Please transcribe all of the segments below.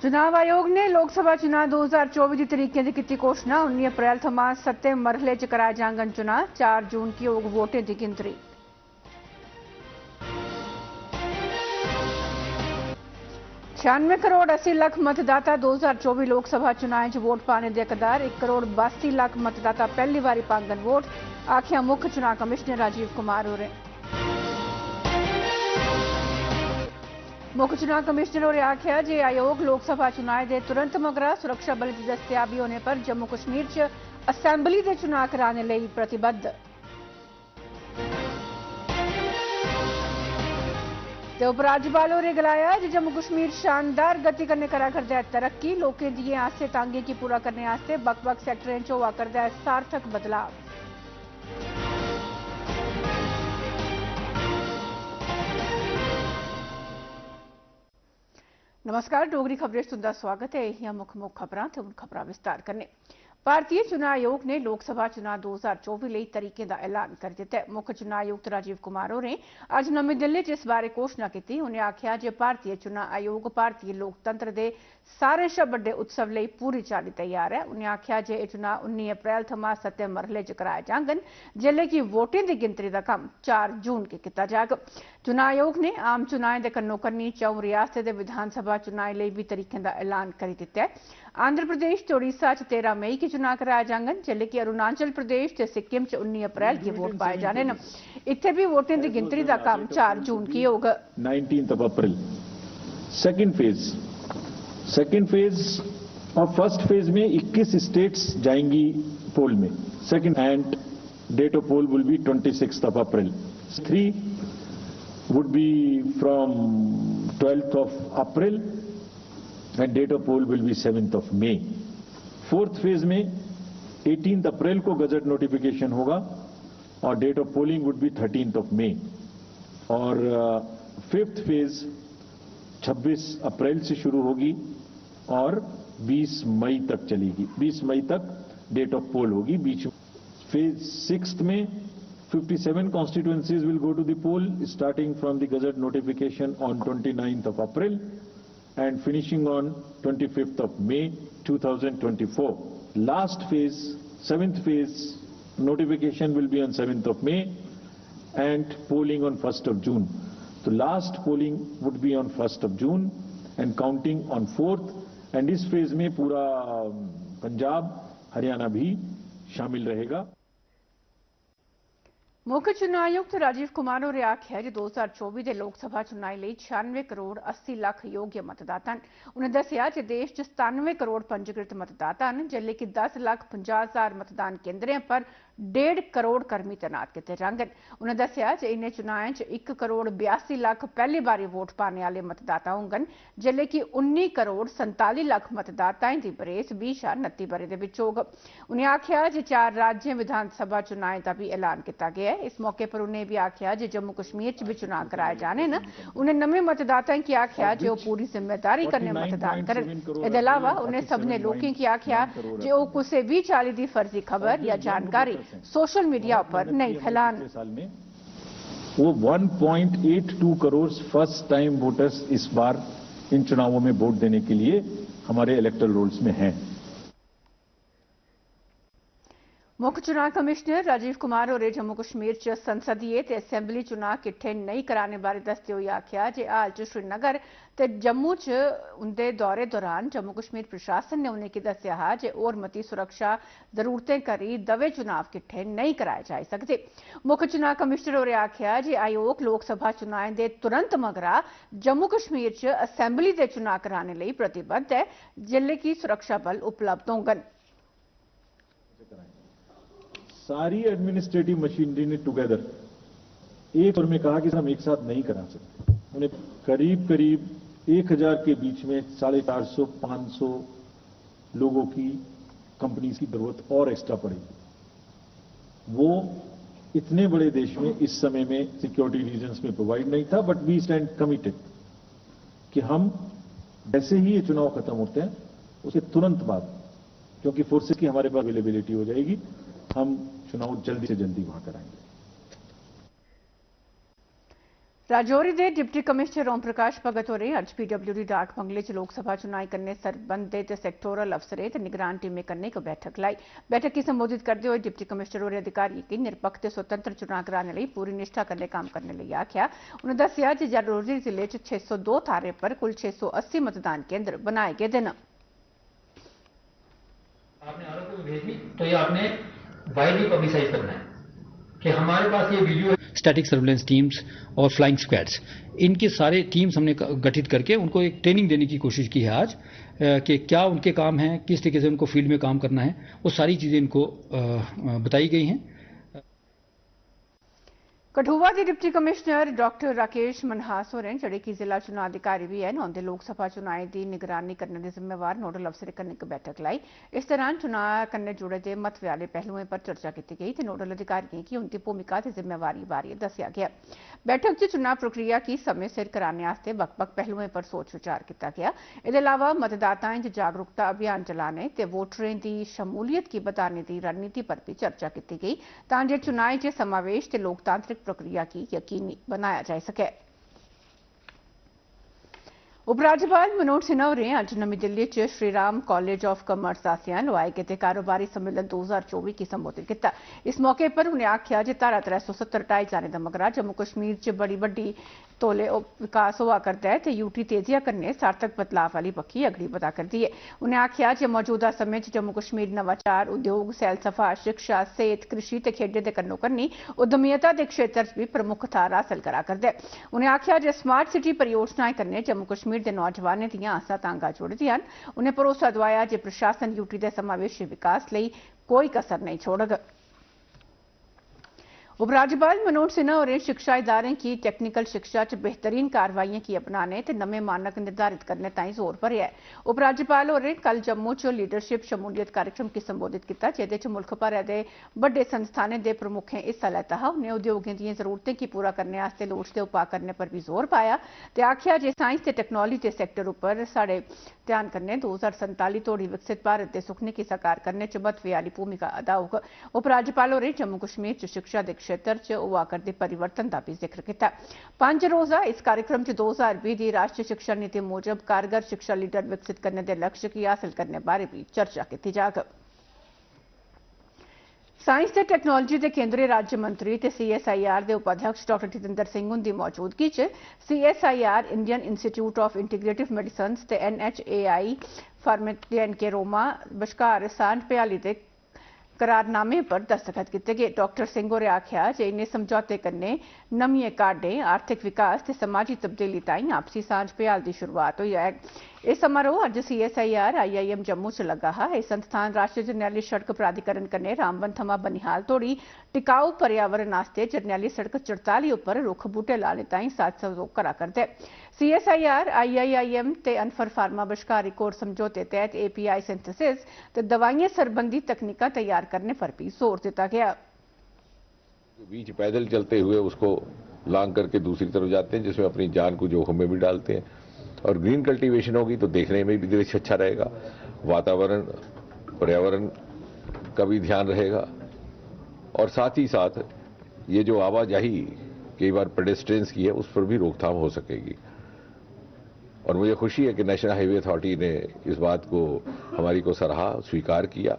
चुनाव आयोग ने लोकसभा चुनाव 2024 की तरीके की की घोषणा। 19 अप्रैल थमां 7 मरहले च कराए जाङन चुनाव। 4 जून की होग वोटें की गिनतरी। छियानवे करोड़ 80 लाख मतदाता 2024 लोकसभा चुनाव च वोट पाने के हकदार। 1 करोड़ 82 लाख मतदाता पहली बारी पांगन वोट, आख्या मुख्य चुनाव कमिश्नर राजीव कुमार होरें। मुख्य चुनाव कमिश्नर होरें आख्या जे आयोग लोकसभा चुनाव के तुरंत मगरा सुरक्षा बल की दस्तयाबी होने पर जम्मू कश्मीर च असैंबली के चुनाव कराने लई प्रतिबद्ध। ते उपराज्यपाल होरें गलाया जे जम्मू कश्मीर शानदार गति कन्नै करा करदा है तरक्की। लोकें दिएं आसें तांगें गी पूरा करने आस्ते बक्ख-बक्ख सैक्टरें च होआ करदा है सार्थक बदलाव। नमस्कार, डोगरी खबरें च तुंदा स्वागत है। यह मुख्य खबरां ते हुण खबरां विस्तार कन्नै। भारतीय चुनाव आयोग ने लोकसभा चुनाव 2024 ਲਈ तरीके का ऐलान कर दिता है। मुख्य चुनाव आयुक्त राजीव कुमार होरें अज नमीं दिल्ली च इस बारे घोषणा की। उन्हें आख्या जे भारतीय चुनाव आयोग भारतीय लोकतंत्र के सारे शा बड़े उत्सव ਲਈ पूरी चाल्ली तैयार है। उन्हें आख्या जे यह चुनाव 19 अप्रैल थमां 7 मरहले च कराए जाङन, जिसलै कि वोटें की गिनतरी का कम 4 जून गी कीता जाग। चुनाव आयोग ने आम चुनावें के कन्नो कन्नी 4 रियासतें के विधानसभा चुनाव ਲਈ भी तरीकें का ऐलान कर दिता है। आंध्र प्रदेश ते ओडिशा च 13 मई की चुनाव कराए जाङन, जिसले कि अरुणाचल प्रदेश ते सिक्किम च 19 अप्रैल की वोट पाए जाने न। इत्थे भी वोटें की गिनतरी का काम 4 जून की होग। 19th अप्रैल सेकेंड फेज और फर्स्ट फेज में 21 स्टेट्स जाएंगी पोल में। Second and date of poll will be 26th April. 3 would be from 12th of April and date of poll will be 7th of May. Fourth phase में 18th April को gazette notification होगा और date of polling would be 13th of May। और fifth phase 26 April से शुरू होगी और 20 मई तक चलेगी। 20 मई तक डेट ऑफ पोल होगी। बीच फेज सिक्स्थ में 57 constituencies will go to the poll starting from the gazette notification on 29th of April and finishing on 25th of May 2024. Last phase, 7th phase notification will be on 7th of May and polling on 1st of June. So last polling would be on 1st of June and counting on 4th and इस phase में पूरा पंजाब हरियाणा भी शामिल रहेगा। मुख्य चुनाव आयुक्त राजीव कुमार होरें आख्या जे 2024 के लोकसभा चुनाव ਲਈ 96 करोड़ 80 लाख योग्य मतदाता न। उन्हें दस्सिया जे देश च 97 करोड़ पंजीकृत मतदाता न, जिसले कि 10 लाख 50 हजार मतदान केंद्रें पर 1.5 करोड़ कर्मी तैनात किए जाङन। उन्हें दस्सिया जे इन्हें चुनावें च 1 करोड़ 82 लाख पहली बारी वोट पाने वाले मतदाता होङन, जिसले कि 19 करोड़ 47 लाख मतदाताएं की बरेस 20 शा 29 बरे दे विच होग। उन्हें आख्या जे 4 राज्य विधानसभा चुनाव का भी ऐलान किया गया है। इस मौके पर उन्हें भी आख्या जे जम्मू कश्मीर च भी चुनाव कराए जाने न। उन्हें नवे मतदाताओं की आख्या जे वह पूरी जिम्मेदारी कन्नै मतदान करन। इसके अलावा उन्हें सबने लोगों की आख्या जे वह किसी भी चाली की फर्जी खबर या जानकारी सोशल मीडिया पर नहीं फैलान। वो 1.82 करोड़ फर्स्ट टाइम वोटर्स इस बार इन चुनावों में वोट देने के लिए हमारे इलेक्टोरल रोल्स में हैं। मुख्य चुनाव कमिश्नर राजीव कुमार होरें जम्मू कश्मीर च संसदीय ते असैंबली चुनाव किट्ठे नहीं कराने बारे दसदे होई आख्या जे हाल च श्रीनगर ते जम्मू च उंदे दौरे दौरान जम्मू कश्मीर प्रशासन ने उन्हें दस्सिया हा जे होर मती सुरक्षा जरूरतें करी दवे चुनाव किट्ठे नहीं कराए जाई सकदे। मुख्य चुनाव कमिश्नर होरें आख्या जे आयोग लोकसभा चुनाव के तुरंत मगरा जम्मू कश्मीर च असैंबली के चुनाव कराने लई प्रतिबद्ध है, जिसले कि सुरक्षा बल उपलब्ध होंगन। सारी एडमिनिस्ट्रेटिव मशीनरी ने टुगेदर एक और में कहा कि हम एक साथ नहीं करा सकते। उन्हें करीब करीब 1000 के बीच में 450-500 लोगों की कंपनी की जरूरत और एक्स्ट्रा पड़ेगी। वो इतने बड़े देश में इस समय में सिक्योरिटी रीजंस में प्रोवाइड नहीं था, बट वी स्टैंड कमिटेड कि हम जैसे ही ये चुनाव खत्म होते हैं उसके तुरंत बाद, क्योंकि फोर्सेस की हमारे पास अवेलेबिलिटी हो जाएगी, हम चुनाव जल्दी से जल्दी वहां कराएंगे। राजौरी के डिप्टी कमिश्नर ओम प्रकाश भगत होरें अज्ज PWD डाक बंगले च लोकसभा चुनाव कन्नै सरबंधित सैक्टोरल अफसरें ते निगरान टीमें कन्नै एक बैठक लाई। बैठक गी संबोधित करदे होए डिप्टी कमिश्नर होरें अधिकारियों गी निरपक्ख ते स्वतंत्र चुनाव कराने लई पूरी निष्ठा कन्नै कम्म करने लई आखेआ। उनें दस्सेआ जे राजौरी जिले च 602 थाह्रें पर कुल 680 मतदान केंद्र बनाए गेदे न। आपने आरोप भेजी तो ये आपने वाइडली पब्लिसाइज करना है कि हमारे पास ये वीडियो स्टैटिक सर्विलेंस टीम्स और फ्लाइंग स्क्वाड्स, इनके सारे टीम्स हमने गठित करके उनको एक ट्रेनिंग देने की कोशिश की है आज कि क्या उनके काम हैं, किस तरीके से उनको फील्ड में काम करना है, वो सारी चीज़ें इनको बताई गई हैं। कठुआ के deputy commissioner doctor Rakesh Manhas होरें जेह्ड़े कि जिला चुनाव अधिकारी भी हैं औंदे लोकसभा चुनाव की निगरानी करने के जिम्मेवार नोडल अफसरें कन्नै एक बैठक लाई। इस दौरान चुनाव कन्नै जुड़े दे महत्व आह्ले पहलुएं पर चर्चा की गई ते नोडल अधिकारियों की उनकी भूमिका ते जिम्मेवारी बारे दस्सेआ गया। बैठक च चुनाव प्रक्रिया की समय सिर कराने आस्ते बक्ख-बक्ख पहलुएं पर सोच विचार किया गया। इसदे अलावा मतदाताएं च जागरूकता अभियान चलाने ते वोटरें की शमूलियत की बधाने की रणनीति पर भी चर्चा की गई तां जे चुनाव च समावेश ते लोकतांत्रिक प्रक्रिया की यकीनी बनाया जा सके। उपराज्यपाल मनोज सिन्हा होरें अज्ज नमीं दिल्ली च Shri Ram college of commerce आसेआ लोआए गेदे कारोबारी सम्मेलन 2024 गी संबोधित किया। इस मौके पर उन्हें आखेआ जे धारा 370 हटाए जाने दा मगरा जम्मू कश्मीर च बड़ी बड्डी तौले विकास होआ करदा है ते यूटी तेजिया कन्नै सार्थक बदलाव वाली बक्खी अगड़ी बधा करदी है। उन्हें आखेआ जे मौजूदा समय च जम्मू कश्मीर नवाचार, उद्योग, सैलसफा, शिक्षा, सेहत, कृषि ते खेड्डें दे कन्नो कन्नी उद्यमियता दे क्षेत्र च भी प्रमुख थाह्र हासल करा करदा है। उन्हें आखेआ जे स्मार्ट सिटी परियोजनाएं कन्नै जम्मू कश्मीर दे नौजवानें दियां आसां तांगां जुड़दियां न। उन्हें भरोसा दोआया जे प्रशासन यूटी दे समावेशी विकास लई कोई कसर नहीं छोड़ग। उपराज्यपाल मनोज सिन्हा होरें शिक्षा इदारें की टेक्निकल शिक्षा च बेहतरीन कार्रवाइयां की अपनाने ते नमें मानक निर्धारित करने ताईं जोर भरेआ है। उपराज्यपाल होरें कल जम्मू च लीडरशिप शमूलियत कार्यक्रम की संबोधित किया जेदे च मुल्क भरै दे बड्डे संस्थानें दे प्रमुखें हिस्सा लैता हा। उनें उद्योगें दिएं जरूरतें गी पूरा करने आस्ते लोड़चदे उपाऽ करने पर भी जोर पाया ते आखेआ जे साइंस ते टैक्नोलोजी दे सैक्टर उप्पर साढ़े ध्यान कन्नै 2047 तोड़ी विकसित भारत दे सुखने गी साकार करने च महत्वै आह्ली भूमिका अदा होग। उपराज्यपाल होरें जम्मू कश्मीर च शिक्षा दे क्षेत्र च होआ करदे परिवर्तन का भी जिक्र किया। 5 रोजा इस कार्यक्रम च 2020 की राष्ट्रीय शिक्षा नीति मूजब कारगर शिक्षा लीडर विकसित करने के लक्ष्य की हासिल करने बारे भी चर्चा की जाग। साइंस ते टैक्नोलोजी के केंद्रीय राज्य मंत्री ते CSIR के उपाध्यक्ष डॉ जितेंद्र सिंह उनकी मौजूदगी च CSIR Indian institute of integrative medicine ते NHAI फार्मेटियन के रोमा बश्कार सांझ भ्याली दे करारनामे पर दस्तखत किए गए। डॉक्टर सिंह होरें आखेआ जे इन्हें समझौते कन्नै नमियें काह्डें, आर्थिक विकास ते समाजी तब्दीली ताईं आपसी सांझ भ्याल की शुरुआत हुई है। यह समारोह अज्ज CSIR IIM जम्मू च लगा हा। यह संस्थान राष्ट्रीय जरनैली सड़क प्राधिकरण कन्नै रामबन थमां बनिहाल तोड़ी टिकाऊ पर्यावरण आस्ते जरनैली सड़क 44 उप्पर रुख बूह्टे लाने ताईं साथ सहयोग करा करदा है। CSIR IIM ते अनफर फार्मा बश्कार इक होर समझौते तहत API सिंथेसिस ते दवाइयां सरबंधी तकनीकां तैयार करने पर भी जोर दिया गया। बीच पैदल चलते हुए उसको लांग करके दूसरी तरफ जाते हैं जिसमें अपनी जान को जोखिम में भी डालते हैं। और ग्रीन कल्टीवेशन होगी तो देखने में भी दृश्य अच्छा रहेगा, वातावरण पर्यावरण का भी ध्यान रहेगा और साथ ही साथ ये जो आवाजाही कई बार पेडेस्ट्रियंस की है उस पर भी रोकथाम हो सकेगी। और मुझे खुशी है कि नेशनल हाईवे अथॉरिटी ने इस बात को हमारी को सराहा, स्वीकार किया।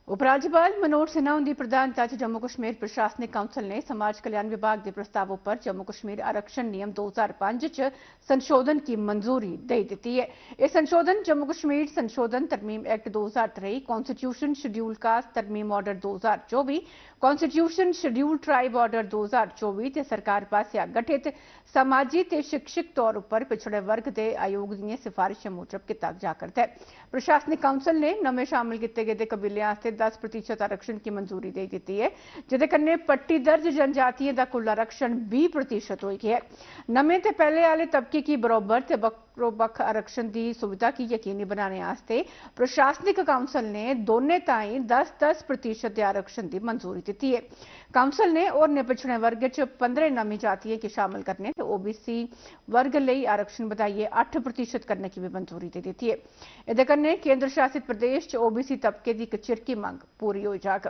उपराज्यपाल मनोज सिन्हा उनकी प्रधानता च जम्मू कश्मीर प्रशासनिक काउंसिल ने समाज कल्याण विभाग के प्रस्तावों पर जम्मू कश्मीर आरक्षण नियम 2005 च संशोधन की मंजूरी दे दी है। यह संशोधन जम्मू कश्मीर संशोधन तरमीम एक्ट 2023, कॉन्स्टिट्यूशन शेड्यूल कास्ट तरमीम order 2024, constitution schedule tribe order 2024 ते सरकार पासेआ गठित समाजी ते शिक्षिक तौर पर पिछड़े वर्ग के आयोग दी सिफारिशें मूजब किया जा करदा है। प्रशासनिक काउंसिल ने नमें शामिल किए गेदे कबीलें आस्ते 10% आरक्षण की मंजूरी दे दी है जिहदे कन्नै पट्टी दर्ज जनजातियों का कुल आरक्षण 20% हो गया है। नमें ते पहले आले तबके की बरोबर ते बक्ख आरक्षण की सुविधा की यकीनी बनाने आस्ते प्रशासनिक काउंसिल ने दोने ताईं 10% आरक्षण की मंजूरी दी है। काउंसिल ने होरने पिछड़े वर्ग च 15 नमी जातियों की शामिल करने ते OBC वर्ग लई आरक्षण बधाइए 8% करने की भी मंजूरी दे दी है। इहदे कन्नै केंद्र शासित प्रदेश च OBC तबके की एक चिरकी मंग पूरी हो जाग।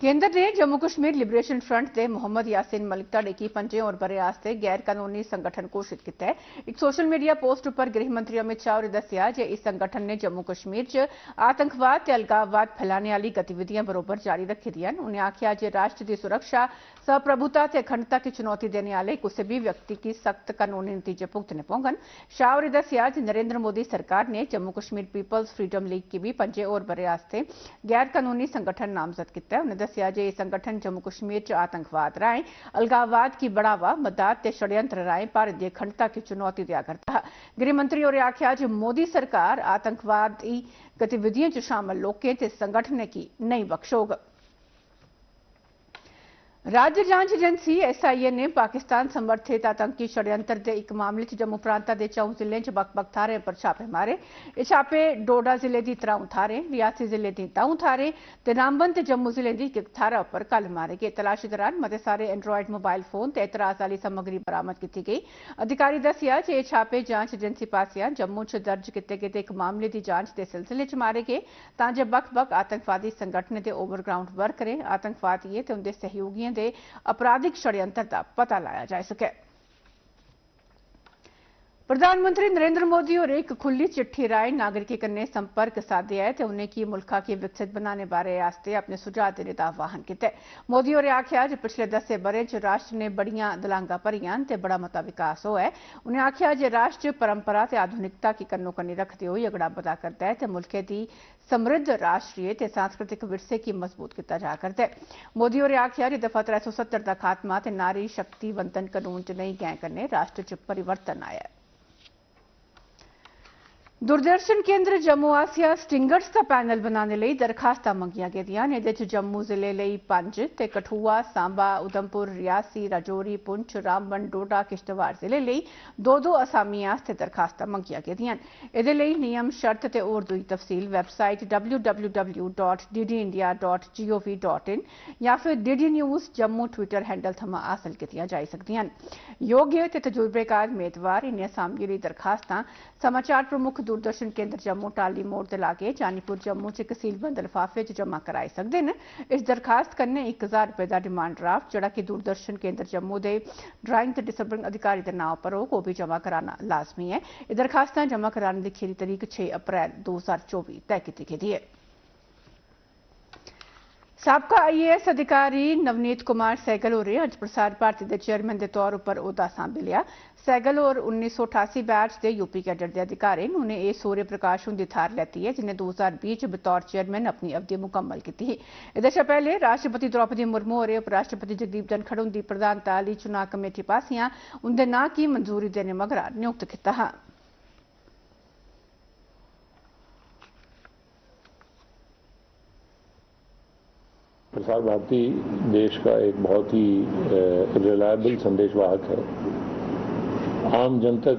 केंद्र ने जम्मू कश्मीर लिबरेशन फ्रंट के मोहम्मद यासीन मलिक धड़े की 5 और बरे आस्ते गैर कानूनी संगठन घोषित किया है। एक सोशल मीडिया पोस्ट पर गृह मंत्री अमित शाह ने दस्सिया जे इस संगठन ने जम्मू कश्मीर च आतंकवाद ते अलगाववाद फैलाने वाली गतिविधियां बरोबर जारी रखी दियां। उन्हें आख्या जे राष्ट्र की सुरक्षा, सप्रभुता ते अखंडता की चुनौती देने वाले किसी भी व्यक्ति की सख्त कानूनी नतीजे भुगतने पोंगन। शाह ने दस्सिया जे नरेंद्र मोदी सरकार ने Jammu Kashmir people's freedom league की भी 5 और बरे आस्ते गैर कानूनी संगठन नामजद किया है। दस्सिया जे संगठन जम्मू कश्मीर च आतंकवाद राएं, अलगाववाद की बढ़ावा, मदद ते षड्यंत्र राएं भारत की अखंडता की चुनौती दिया करता है। गृह मंत्री होरें आख्या जे मोदी सरकार आतंकवादी गतिविधियों च शामिल लोकें ते संगठनें की नहीं बख्शोग। राज्य जांच एजेंसी SIA ने पाकिस्तान समर्थित आतंकी षड्यंत्र के एक मामले च जम्मू प्रांता के 4 जिले च बक्ख-बक्ख थारें पर छापे मारे। ये छापे डोडा जिले की 3 थारें, रियासी जिले की 2 थारें ते रामबन ते जम्मू जिले की 1 थारा पर कल मारे गए। तलाशी दौरान मते सारे एंड्रॉयड मोबाइल फोन ते एतराज वाली सामग्री बरामद की गई। अधिकारी दस्सिया जे छापे जांच एजेंसी पासिया जम्मू च दर्ज किए गए एक मामले की जांच के सिलसिले च मारे गए तां जे बक्ख-बक्ख आतंकवादी संगठनें के ओवरग्राउंड वर्करें, आतंकवादियों ते उनके सहयोगियों के अपराधिक षड्यंत्र का पता लाया जा सके। प्रधानमंत्री नरेंद्र मोदी और एक खुली चिट्ठी राय नागरिकें कन्नै संपर्क साधे है ते उन्हें की मुल्का की विकसित बनाने बारे आस्ते अपने सुझाव देने का आह्वान किया। मोदी होरें आख्या जे पिछले 10 बरें च राष्ट्र ने बड़ियां दलांगा भरियां ते बड़ा मता विकास होया है। उन्हें आख्या जे राष्ट्र परंपरा ते आधुनिकता की कन्नो कन्नी रखते हुए अगड़ा बधा करता है ते मुल्के की समृद्ध राष्ट्रीय ते सांस्कृतिक विरसे की मजबूत किया जा करता है। मोदी होरें आख्या जे दफा 370 का खात्मा ते नारी शक्ति वंदन कानून च नई गैं कन्नै राष्ट्र च परिवर्तन आया है। दूरदर्शन केंद्र जम्मू आसिया स्टिंगर्स का पैनल बनाने लई दरखास्तां मंगियां गेदियां ने। इहदे च जम्मू जिले लई 5 ते कठुआ, सांबा, उधमपुर, रियासी, राजौरी, पुंछ, रामबन, डोडा, किश्तवाड़ जिले लई 2-2 असामियां आस्ते दरखास्तां मंगियां गेदियां। इहदे लई नियम, शर्त ते होर दूई तफसील वेबसाइट www.ddindia.gov.in या फिर DD news Jammu Twitter handle थमां हासल कीतियां जाई सकदियां। योग्य ते तजुर्बेकार मेदवार इन्हें असामियां दी दरखास्तां समाचार प्रमुख दूरदर्शन केंद्र जम्मू टाली मोड़ दे लागे जानीपुर जम्मू च एक सीलबंद लिफाफे च जमा कराई सकदे न। इस दरखास्त कन्नै 1000 रुपए का डिमांड ड्राफ्ट जेड़ा कि दूरदर्शन केंद्र जम्मू के ड्राइंग ते डिसिप्लिन अधिकारी के नाम पर होग, भी जमा कराना लाजमी है। ये दरखास्तां जमा कराने की खीरी तारीख 6 अप्रैल 2024 तय की गई है। साबका IAS अधिकारी नवनीत कुमार सहगल होरें अज प्रसार भारती के चेयरमैन के तौर पर ओहदा सांभी लिया। सहगल और 1988 बैच के यूपी कैडर के अधिकारी ने उन्हें ए सूर्य प्रकाश उनकी थार लैती है जिन्हें 2020 बतौर चेयरमैन अपनी अवधि मुकम्मल की थी। इससे पहले राष्ट्रपति द्रौपदी मुर्मू और उपराष्ट्रपति जगदीप धनखड़ उनकी प्रधानता वाली चुनाव कमेटी पासियां उनके नां की मंजूरी देने मगरा नियुक्त किया है। प्रसार भारती देश का एक बहुत ही रिलायबल संदेशवाहक है। आम जन तक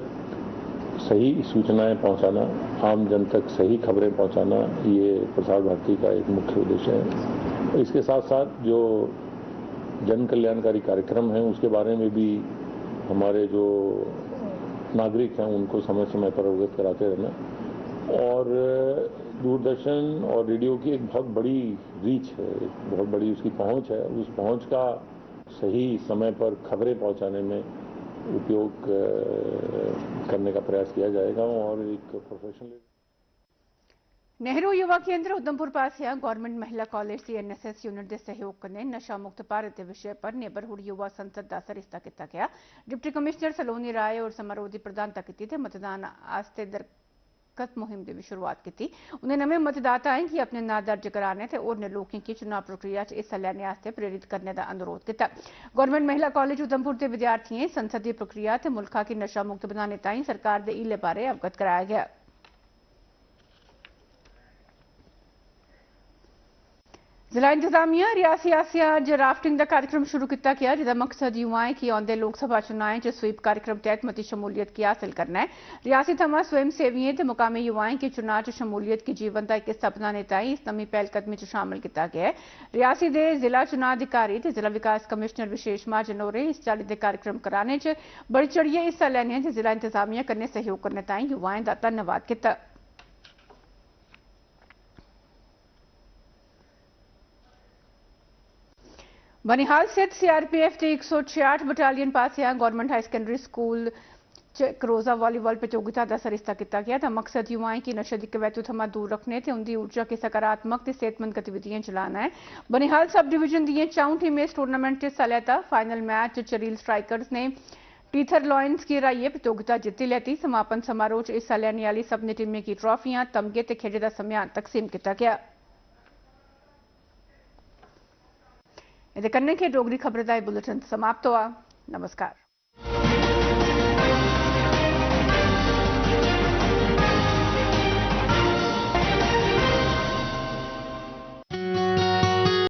सही सूचनाएं पहुंचाना, आम जन तक सही खबरें पहुंचाना, ये प्रसार भारती का एक मुख्य उद्देश्य है। इसके साथ साथ जो जन कल्याणकारी कार्यक्रम हैं उसके बारे में भी हमारे जो नागरिक हैं उनको समय समय पर अवगत कराते रहना। और दूरदर्शन और रेडियो की एक बहुत बड़ी रीच है, एक बहुत बड़ी उसकी पहुंच है। उस पहुंच का सही समय पर खबरें पहुंचाने में उपयोग करने का प्रयास किया जाएगा। और एक प्रोफेशनल नेहरू युवा केंद्र उधमपुर पासिया गवर्नमेंट महिला कॉलेज की NSS यूनिट के सहयोग ने नशा मुक्त भारत के विषय पर नेबरहुड युवा संसद का सरिस्ता किया गया। डिप्टी कमिश्नर सलोनी राय और समारोह की प्रधानता की ते मतदान आस्ते दरखत मुहिम की भी शुरुआत की। उन्हें नवे मतदाताएं की अपने नाम दर्ज कराने ते होरने लोगों की चुनाव प्रक्रिया हिस्सा लैने आस्ते प्रेरित करने का अनुरोध किया। गवर्नमेंट महिला कॉलेज उधमपुर के विद्यार्थियों संसदीय प्रक्रिया ते मुल्का की नशा मुक्त बनाने ताईं सरकार के हीले बारे अवगत कराया गया। जिला इंतजामिया रियासी आसिया अज राफ्टिंग का कार्यक्रम शुरू किया गया जिसका मकसद युवाएं की आउंदे लोकसभा चुनाएं च स्वीप कार्यक्रम तहत मती शमूलियत की हासिल करना है। रियासी थमां स्वयं सेवियों ते मुकामी युवाएं की चुनाव च शमूलियत की जीवन का एक हिस्सा बनाने ताईं इस नवी पहलकदमी च शामिल किया गया है। रियासी के जिला चुनाव अधिकारी ते जिला विकास कमिश्नर विशेष महाजन होरें इस चाल्ली के कार्यक्रम कराने च बड़ी चढ़िए हिस्सा लैने ते जिला इंतजामिया कन्नै सहयोग करने ताईं युवाएं का धन्नवाद किया। बनिहाल स्थित सीआरपीएफ की 166 battalion Passia government high secondary school रोजा वॉलीबॉल प्रतियोगिता का सरिस्ता किया गया था। मकसद युवाएं की नशे दी कवैतू थमा दूर रखने ते उनकी ऊर्जा की सकारात्मक ते सेहतमंद गतिविधियां चलाना है। बनिहाल सब डिवीजन दी 4 टीमें इस टूर्नामेंट हिस्सा लेता। फाइनल मैच चरील स्ट्राइकर्स ने टीथर लॉयंस की राइए प्रतियोगिता जीती लेती। समापन समारोह च हिस्सा लैने वाली सभी टीमें की ट्रॉफियां तमगे ते खेडे का सम्मान तकसीम किया गया। इहदे कन्नै के डोगरी खबरें दा बुलेटिन समाप्त हुआ। नमस्कार।